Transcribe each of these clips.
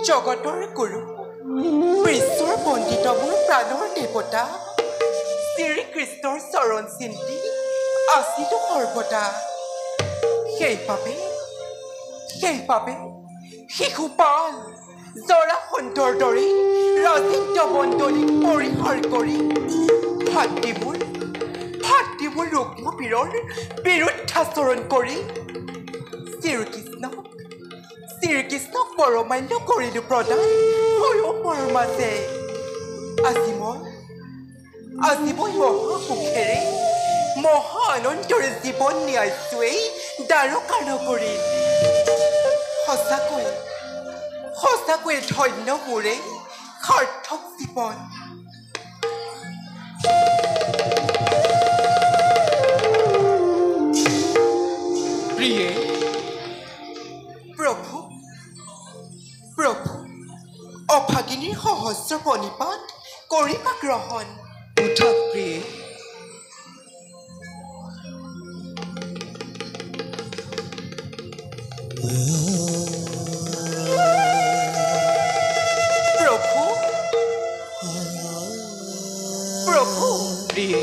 জগতৰ গুৰু বিশ্বৰ পণ্ডিতবোৰ প্ৰাণৰ দেৱতা শ্ৰীকৃষ্ণৰ চৰণ চিন্তি আছিলো সৰ্বদা। সেইবাবে শিশুপাল জৰাসন্ধৰ দৰে ৰাজেন্দ্ৰ মণ্ডলীক পৰিহাৰ কৰি ভাতৃবোৰ ৰুক্মবীৰৰ বিৰুদ্ধাচৰণ কৰি শ্ৰীকৃষ্ণক পৰমান্য কৰিলো প্ৰদান সৰমৰ মাজে। আজি মই মহাসুখেৰে মহা আনন্দৰে জীৱন নিয়াইছোৱেই দ্বাৰকা নগৰীত। সঁচাকৈয়ে ধন্য মোৰে সাৰ্থক জীৱন। প্ৰিয়ে প্ৰভু অভাগিনীৰ সহস্ৰ প্ৰণিপাত কৰিবা গ্ৰহণ। উঠক প্ৰিয়ে। প্ৰভু প্ৰিয়ে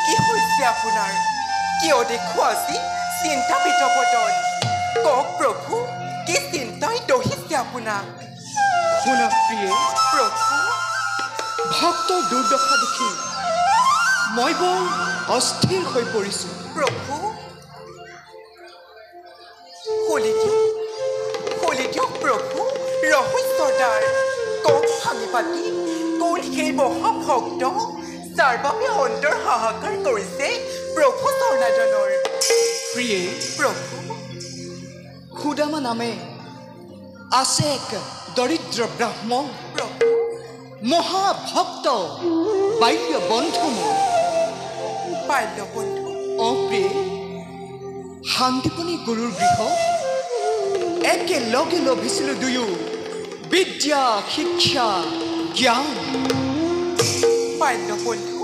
কি হৈছে আপোনাৰ? কিয় দেখো আজি চিন্তাপিত বদন? কওক প্ৰভু, কি চিন্তাই দহিছে আপোনাক? শুনক প্ৰিয়ে, প্ৰভু ভক্তৰ দুৰ্দশা দেখি মই বৰ অস্থিৰ হৈ পৰিছো। প্ৰভু খুলি দিয়ক প্ৰভু ৰহস্যৰ দ্বাৰ। কওক ভাঙি পাতি কোন সেই মহাভক্ত যাৰ বাবে অন্তৰ হাহাকাৰ কৰিছে প্ৰভু চৰণাজনৰ? প্ৰিয়ে প্ৰভু সুদামা নামে আছে এক দৰিদ্ৰ ব্ৰাহ্মণ, প্ৰভু মহাভক্ত বাল্য বন্ধু মোৰ। বাল্যবন্ধু প্ৰিয়ে শান্তিপনী গুৰুৰ গৃহ একেলগে লভিছিলো দুয়ো বিদ্যা শিক্ষা জ্ঞান। বাল্যবন্ধু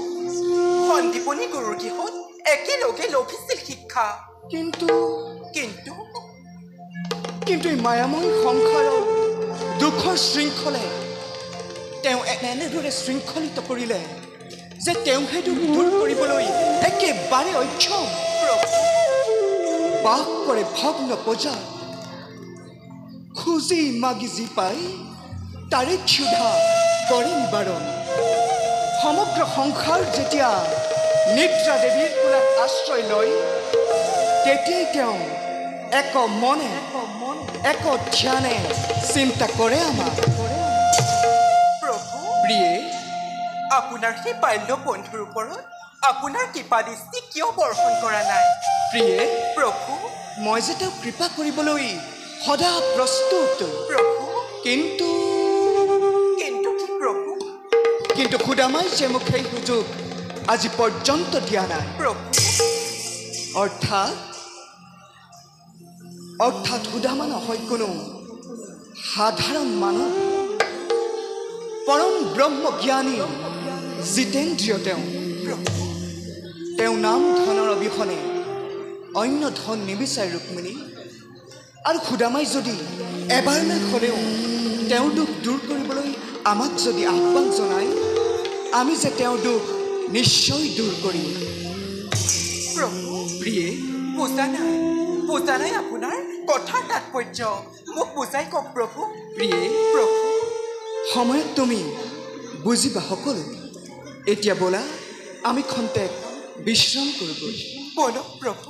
সন্দীপনী গুৰুৰ গৃহত একেলগে লভিছিল শিক্ষা। কিন্তু কিন্তু এই মায়াময় সংসাৰৰ দুখৰ শৃংখলে তেওঁ এনেদৰে শৃংখলিত কৰিলে যে তেওঁ সেইটো দূৰ কৰিবলৈ একেবাৰে অক্ষম। বাস কৰে ভগ্ন পূজা, খুজি মাগি যি পাই তাৰে ক্ষুধা কৰে নিবাৰণ। সমগ্ৰ সংসাৰ যেতিয়া নিদ্ৰা দেৱীৰ কোলাত আশ্ৰয় লয়, তেতিয়াই তেওঁ এক মনে এক ধ্যানে চিন্তা কৰে আমাৰ। প্ৰভু প্ৰিয়ে আপোনাৰ সেই বাল্য বন্ধুৰ ওপৰত আপোনাৰ কৃপা দৃষ্টি কিয় বৰ্ষণ কৰা নাই? প্ৰিয়ে প্ৰভু মই যে তেওঁক কৃপা কৰিবলৈ সদা প্ৰস্তুত। প্ৰভু কিন্তু কি প্ৰভু? সুদামাই যে মোক সেই সুযোগ আজি পৰ্যন্ত দিয়া নাই। প্ৰভু অৰ্থাৎ সুদামা নহয় কোনো সাধাৰণ মানুহ, পৰম ব্ৰহ্মজ্ঞানী জিতেন্দ্ৰিয় তেওঁ নাম ধনৰ অবিহনে অন্য ধন নিবিচাৰে ৰুক্মিণী। আৰু সুদামাই যদি এবাৰলৈ হ'লেও তেওঁৰ দুখ দূৰ কৰিবলৈ আমাক যদি আহ্বান জনায়, আমি যে তেওঁৰ দুখ নিশ্চয় দূৰ কৰিম। প্ৰভু প্ৰিয়ে, বুজা নাই আপোনাৰ কথাৰ তাৎপৰ্য মোক বুজাই কওক প্ৰভু। প্ৰিয়ে, প্ৰভু সময়ত তুমি বুজিবা সকলো। এতিয়া ব'লা আমি খন্তেক বিশ্ৰাম কৰোঁগৈ। বলক প্ৰভু।